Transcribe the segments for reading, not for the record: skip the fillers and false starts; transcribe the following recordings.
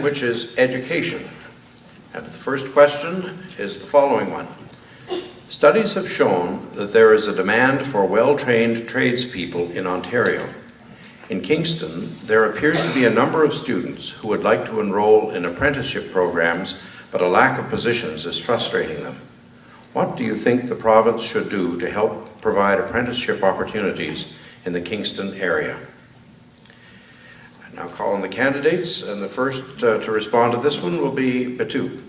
which is education. And the first question is the following one. Studies have shown that there is a demand for well-trained tradespeople in Ontario. In Kingston, there appears to be a number of students who would like to enroll in apprenticeship programs, but a lack of positions is frustrating them. What do you think the province should do to help provide apprenticeship opportunities in the Kingston area? I now call on the candidates, and the first to respond to this one will be Batu.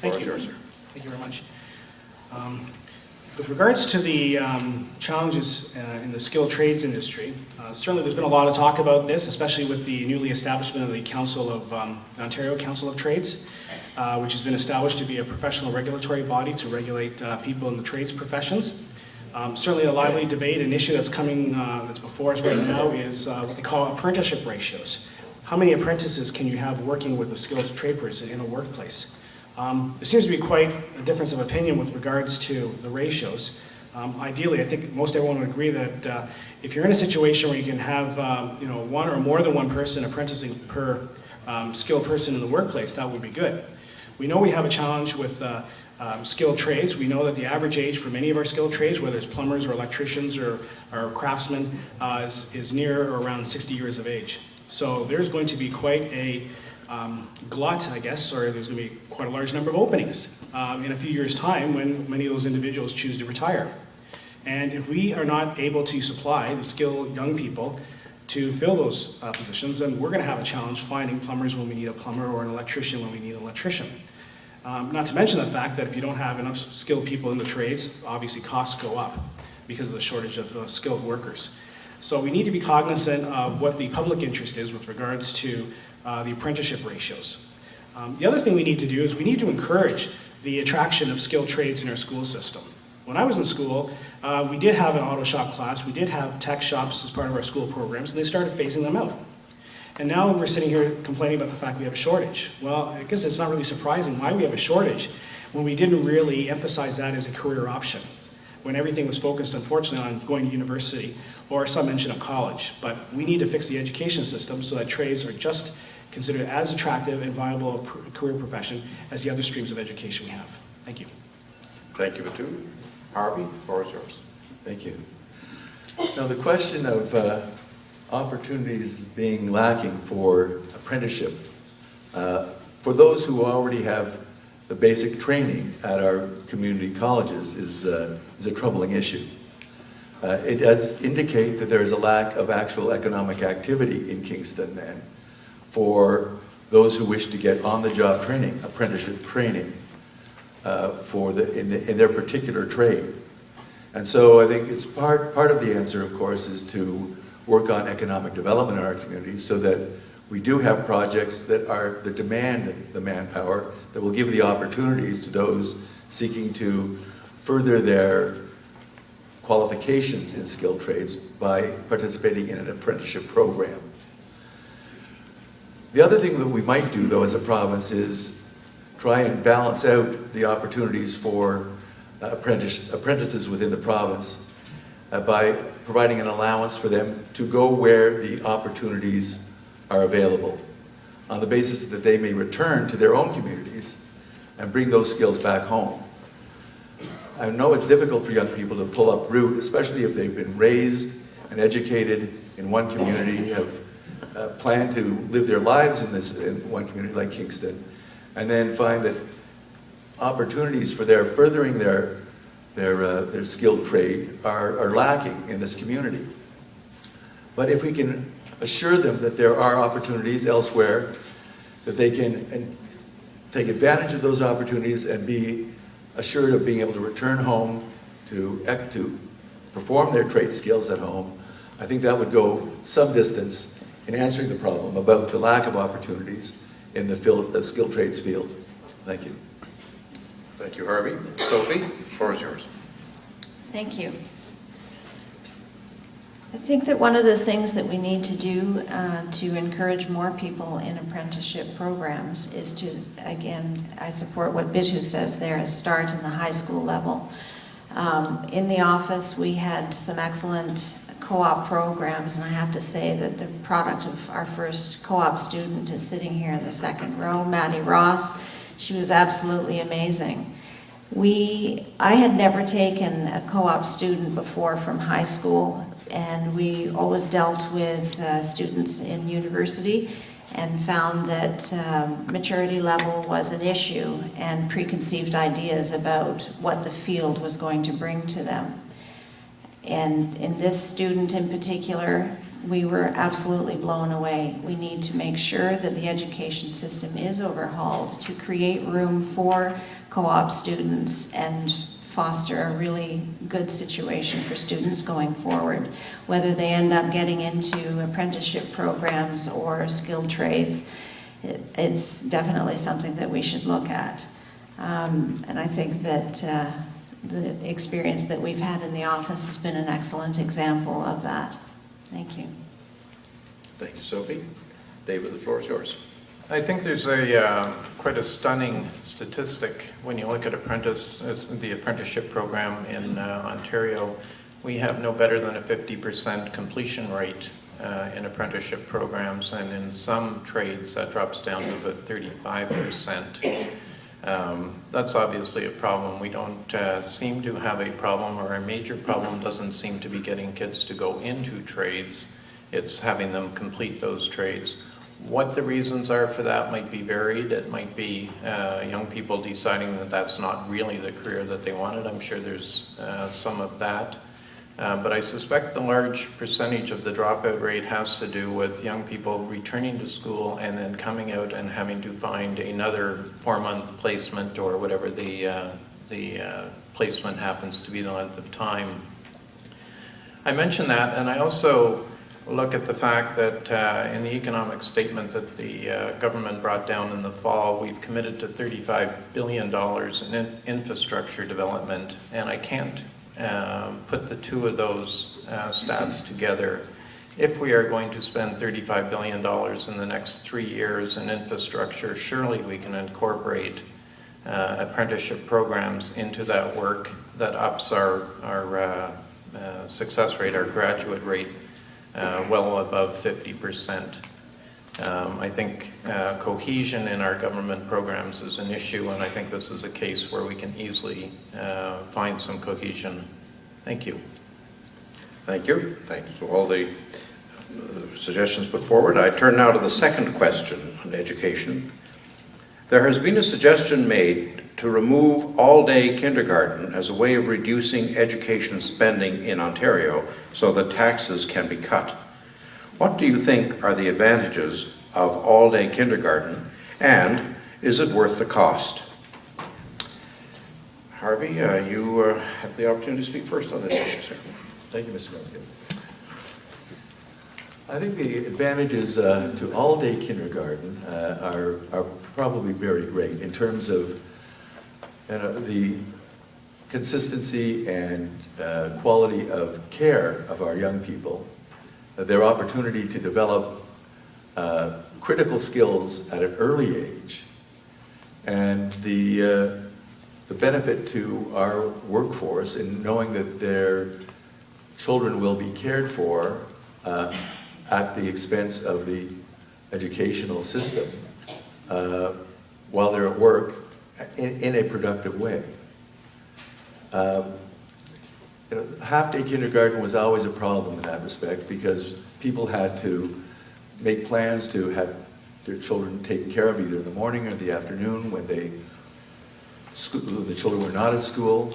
Thank you. Yours, sir. Thank you very much. With regards to the challenges in the skilled trades industry, certainly there's been a lot of talk about this, especially with the newly establishment of the Ontario Council of Trades, which has been established to be a professional regulatory body to regulate people in the trades professions. Certainly a lively debate, an issue that's coming, that's before us right now is what they call apprenticeship ratios. How many apprentices can you have working with a skilled trade person in a workplace? There seems to be quite a difference of opinion with regards to the ratios. Ideally, I think most everyone would agree that if you're in a situation where you can have one or more than one person apprenticing per skilled person in the workplace, that would be good. We know we have a challenge with skilled trades. We know that the average age for many of our skilled trades, whether it's plumbers or electricians or craftsmen, is near or around 60 years of age. So there's going to be quite a glut, I guess, or there's going to be quite a large number of openings in a few years' time when many of those individuals choose to retire. And if we are not able to supply the skilled young people to fill those positions, then we're going to have a challenge finding plumbers when we need a plumber or an electrician when we need an electrician. Not to mention the fact that if you don't have enough skilled people in the trades, obviously costs go up because of the shortage of skilled workers. So we need to be cognizant of what the public interest is with regards to the apprenticeship ratios. The other thing we need to do is we need to encourage the attraction of skilled trades in our school system. When I was in school, we did have an auto shop class, we did have tech shops as part of our school programs, and they started phasing them out. And now we're sitting here complaining about the fact we have a shortage. Well, I guess it's not really surprising why we have a shortage when we didn't really emphasize that as a career option, when everything was focused, unfortunately, on going to university or some mention of college. But we need to fix the education system so that trades are just considered as attractive and viable a career profession as the other streams of education we have. Thank you. Thank you, Batu. Harvey, the floor is yours. Thank you. Now, the question of opportunities being lacking for apprenticeship, for those who already have the basic training at our community colleges is a troubling issue. It does indicate that there is a lack of actual economic activity in Kingston then for those who wish to get on-the-job training, apprenticeship training, in their particular trade. And so I think it's part of the answer, of course, is to work on economic development in our communities so that we do have projects that demand the manpower, that will give the opportunities to those seeking to further their qualifications in skilled trades by participating in an apprenticeship program. The other thing that we might do, though, as a province is try and balance out the opportunities for apprentices within the province by providing an allowance for them to go where the opportunities are available, on the basis that they may return to their own communities and bring those skills back home. I know it's difficult for young people to pull up root, especially if they've been raised and educated in one community, have planned to live their lives in one community like Kingston, and then find that opportunities for their furthering their skilled trade are lacking in this community. But if we can assure them that there are opportunities elsewhere, that they can take advantage of those opportunities and be assured of being able to return home to perform their trade skills at home, I think that would go some distance in answering the problem about the lack of opportunities in the skilled trades field. Thank you. Thank you, Harvey. Sophie, the floor is yours. Thank you. I think that one of the things that we need to do to encourage more people in apprenticeship programs is to, again, I support what Biju says there, is start in the high school level. In the office, we had some excellent co-op programs, and I have to say that the product of our first co-op student is sitting here in the second row, Maddie Ross. She was absolutely amazing. I had never taken a co-op student before from high school, and we always dealt with students in university, and found that maturity level was an issue and preconceived ideas about what the field was going to bring to them. And in this student in particular, we were absolutely blown away. We need to make sure that the education system is overhauled to create room for co-op students and foster a really good situation for students going forward, whether they end up getting into apprenticeship programs or skilled trades. It's definitely something that we should look at. And I think that the experience that we've had in the office has been an excellent example of that. Thank you. Thank you, Sophie. David, the floor is yours. I think there's quite a stunning statistic when you look at the apprenticeship program in Ontario. We have no better than a 50% completion rate in apprenticeship programs, and in some trades that drops down to about 35%. That's obviously a problem. We don't seem to have a problem, or a major problem doesn't seem to be getting kids to go into trades. It's having them complete those trades. What the reasons are for that might be varied. It might be young people deciding that that's not really the career that they wanted. I'm sure there's some of that. But I suspect the large percentage of the dropout rate has to do with young people returning to school and then coming out and having to find another 4-month placement, or whatever the placement happens to be, the length of time. I mention that, and I also look at the fact that in the economic statement that the government brought down in the fall, we've committed to $35 billion in infrastructure development, and I can't put the two of those stats together. If we are going to spend $35 billion in the next 3 years in infrastructure, surely we can incorporate apprenticeship programs into that work that ups our success rate, our graduate rate, well above 50%. I think cohesion in our government programs is an issue, and I think this is a case where we can easily find some cohesion. Thank you. Thank you. Thanks for all the suggestions put forward. I turn now to the second question on education. There has been a suggestion made to remove all-day kindergarten as a way of reducing education spending in Ontario so that taxes can be cut. What do you think are the advantages of all-day kindergarten, and is it worth the cost? Harvey, you have the opportunity to speak first on this issue, sir. Thank you, Mr. Milligan. I think the advantages to all-day kindergarten are probably very great in terms of the consistency and quality of care of our young people, their opportunity to develop critical skills at an early age, and the benefit to our workforce in knowing that their children will be cared for at the expense of the educational system while they're at work in a productive way. Half-day kindergarten was always a problem in that respect because people had to make plans to have their children taken care of either in the morning or the afternoon when the children were not at school.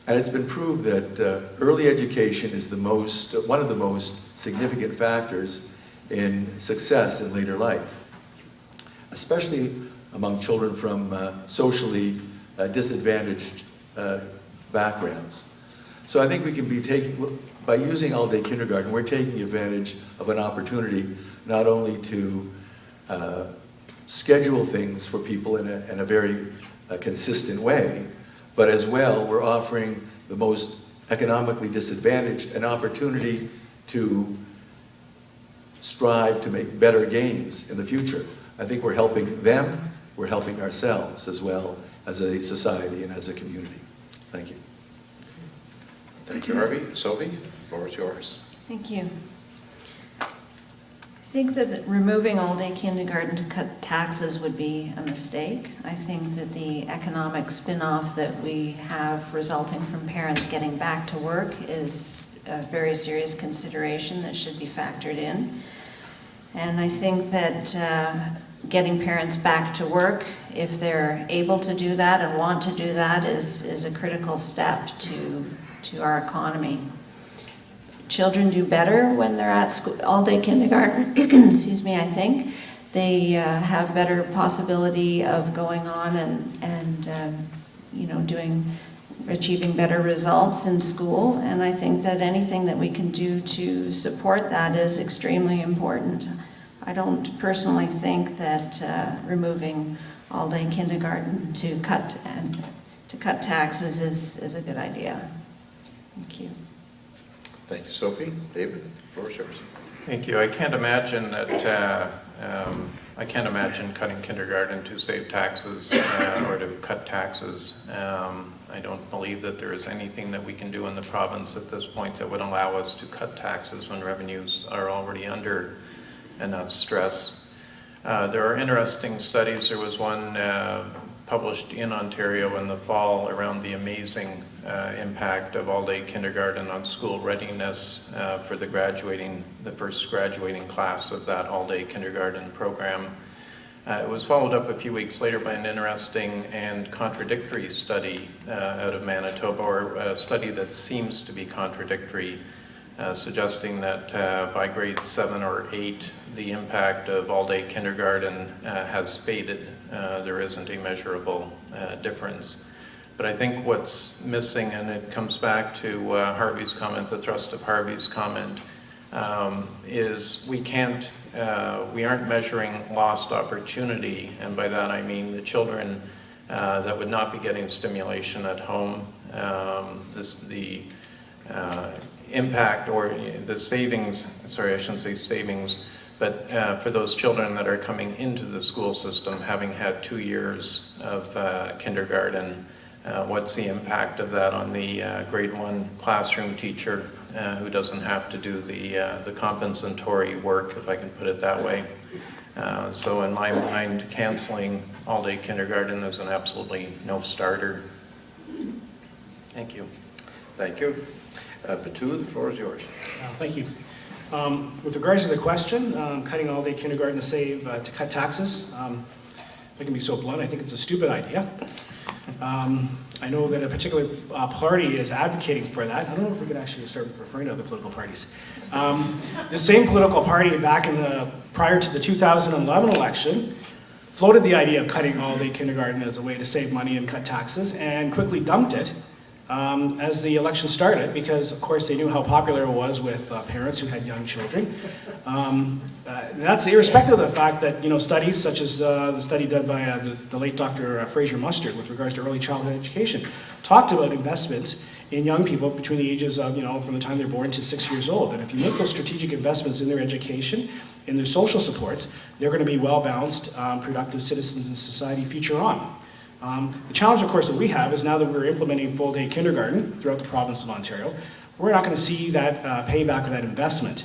And it's been proved that early education is one of the most significant factors in success in later life, especially among children from socially disadvantaged backgrounds. So I think we can be by using all-day kindergarten, we're taking advantage of an opportunity not only to schedule things for people in a very consistent way, but as well, we're offering the most economically disadvantaged an opportunity to strive to make better gains in the future. I think we're helping them, we're helping ourselves as well as a society and as a community. Thank you. Thank you, Harvey. Sophie, the floor is yours. Thank you. I think that removing all-day kindergarten to cut taxes would be a mistake. I think that the economic spin-off that we have resulting from parents getting back to work is a very serious consideration that should be factored in. And I think that getting parents back to work, if they're able to do that and want to do that, is a critical step to our economy. Children do better when they're at school, all-day kindergarten, excuse me, I think. They have better possibility of going on and you know, achieving better results in school. And I think that anything that we can do to support that is extremely important. I don't personally think that removing all-day kindergarten to cut taxes is a good idea. Thank you. Thank you, Sophie. David, the floor is yours. Thank you. I can't imagine that, I can't imagine cutting kindergarten to save taxes or to cut taxes. I don't believe that there is anything that we can do in the province at this point that would allow us to cut taxes when revenues are already under enough stress. There are interesting studies. There was one published in Ontario in the fall around the amazing impact of all-day kindergarten on school readiness for the first graduating class of that all-day kindergarten program. It was followed up a few weeks later by an interesting and contradictory study out of Manitoba, or a study that seems to be contradictory, suggesting that by grade 7 or 8, the impact of all-day kindergarten has faded. There isn't a measurable difference. But I think what's missing, and it comes back to Harvey's comment, the thrust of Harvey's comment, is we aren't measuring lost opportunity, and by that I mean the children that would not be getting stimulation at home, the impact or the savings, sorry, I shouldn't say savings, but for those children that are coming into the school system having had 2 years of kindergarten, what's the impact of that on the grade 1 classroom teacher who doesn't have to do the compensatory work, if I can put it that way. So in my mind, canceling all-day kindergarten is an absolutely no-starter. Thank you. Thank you. Batu, the floor is yours. Thank you. With regards to the question, cutting all-day kindergarten to cut taxes, if I can be so blunt, I think it's a stupid idea. I know that a particular party is advocating for that. I don't know if we could actually start referring to other political parties. The same political party back prior to the 2011 election floated the idea of cutting all-day kindergarten as a way to save money and cut taxes, and quickly dumped it as the election started, because of course they knew how popular it was with parents who had young children. That's irrespective of the fact that, you know, studies such as the study done by the late Dr. Fraser Mustard with regards to early childhood education talked about investments in young people between the ages of, you know, from the time they're born to 6 years old. And if you make those strategic investments in their education, in their social supports, they're going to be well-balanced, productive citizens in society future on. The challenge, of course, that we have is now that we're implementing full-day kindergarten throughout the province of Ontario, we're not going to see that payback of that investment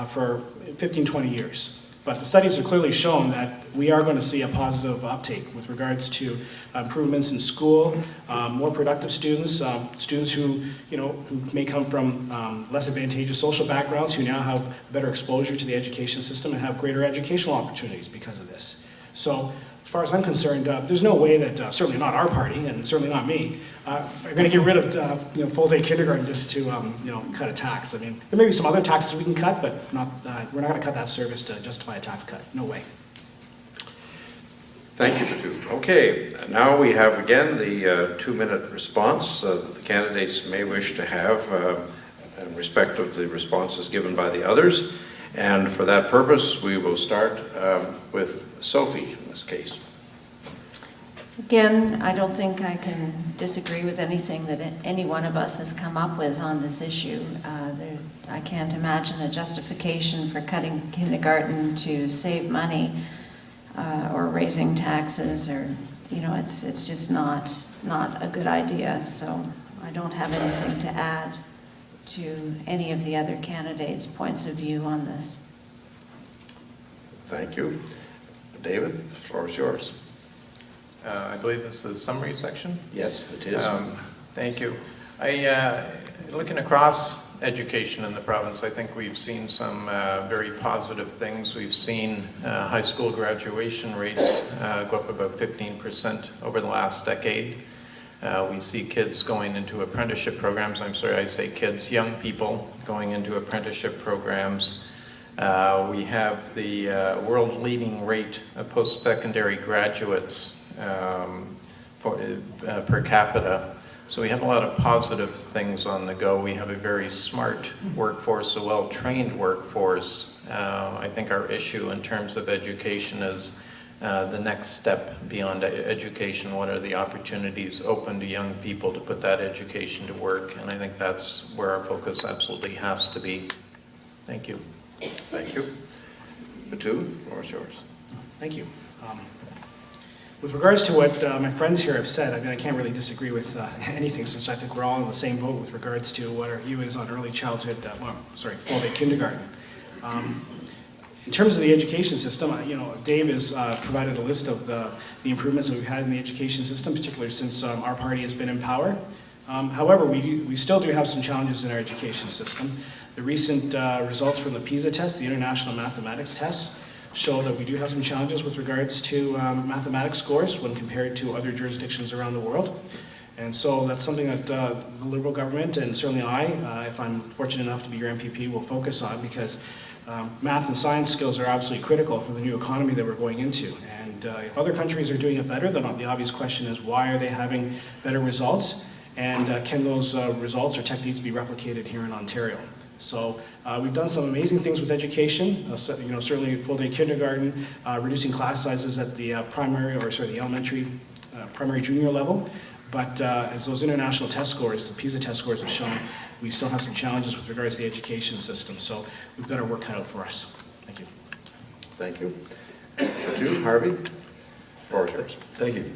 for 15, 20 years. But the studies have clearly shown that we are going to see a positive uptake with regards to improvements in school, more productive students, students who, you know, who may come from less advantageous social backgrounds, who now have better exposure to the education system and have greater educational opportunities because of this. So, as far as I'm concerned, there's no way that, certainly not our party, and certainly not me, are going to get rid of you know, full-day kindergarten just to you know, cut a tax. I mean, there may be some other taxes we can cut, but not, we're not going to cut that service to justify a tax cut. No way. Thank you, Batu. Okay, now we have again the 2-minute response that the candidates may wish to have in respect of the responses given by the others. And for that purpose, we will start with Sophie in this case. Again, I don't think I can disagree with anything that any one of us has come up with on this issue. I can't imagine a justification for cutting kindergarten to save money or raising taxes, or, you know, it's just not a good idea. So I don't have anything to add. to any of the other candidates' points of view on this. Thank you. David, the floor is yours. I believe this is the summary section. Yes, it is. Thank you. Looking across education in the province, I think we've seen some very positive things. We've seen high school graduation rates go up about 15% over the last decade. We see kids going into apprenticeship programs. I'm sorry, I say kids, young people going into apprenticeship programs. We have the world-leading rate of post-secondary graduates per capita. So we have a lot of positive things on the go. We have a very smart workforce, a well-trained workforce. I think our issue in terms of education is the next step beyond education. What are the opportunities open to young people to put that education to work? And I think that's where our focus absolutely has to be. Thank you. Thank you. Batu, the floor is yours. Thank you. With regards to what my friends here have said, I mean, I can't really disagree with anything, since I think we're all in the same boat with regards to what our view is on early childhood, full-day kindergarten. In terms of the education system, Dave has provided a list of the improvements that we've had in the education system, particularly since our party has been in power. However, we still do have some challenges in our education system. The recent results from the PISA test, the International Mathematics Test, show that we do have some challenges with regards to mathematics scores when compared to other jurisdictions around the world. And so that's something that the Liberal government, and certainly I, if I'm fortunate enough to be your MPP, will focus on, because math and science skills are absolutely critical for the new economy that we're going into. And if other countries are doing it better, then the obvious question is, why are they having better results? And can those results or techniques be replicated here in Ontario? So we've done some amazing things with education, certainly full-day kindergarten, reducing class sizes at the the elementary, primary junior level. But as those international test scores, the PISA test scores have shown, we still have some challenges with regards to the education system. So we've got our work cut out for us. Thank you. Thank you. Batu, Harvey, the floor is yours. Thank you.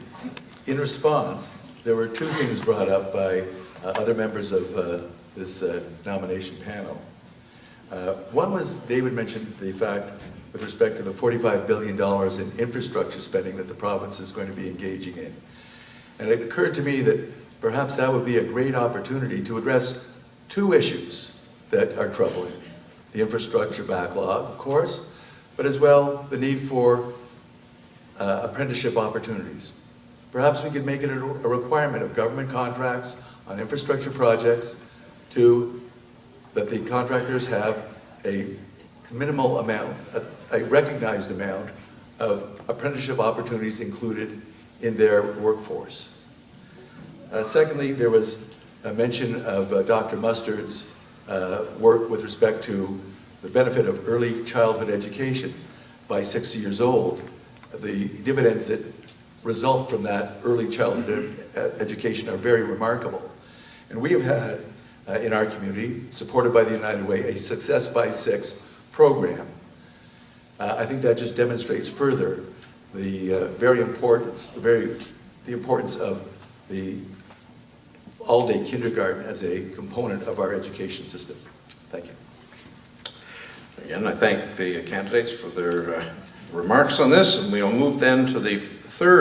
In response, there were two things brought up by other members of this nomination panel. One was, David mentioned the fact with respect to the $45 billion in infrastructure spending that the province is going to be engaging in. And it occurred to me that perhaps that would be a great opportunity to address two issues that are troubling. The infrastructure backlog, of course, but as well the need for apprenticeship opportunities. Perhaps we could make it a requirement of government contracts on infrastructure projects that the contractors have a minimal amount, a recognized amount of apprenticeship opportunities included in their workforce. Secondly, there was a mention of Dr. Mustard's work with respect to the benefit of early childhood education by 6 years old. The dividends that result from that early childhood education are very remarkable. And we have had in our community, supported by the United Way, a Success by 6 program. I think that just demonstrates further the importance of the all-day kindergarten as a component of our education system. Thank you. Again, I thank the candidates for their remarks on this, and we'll move then to the third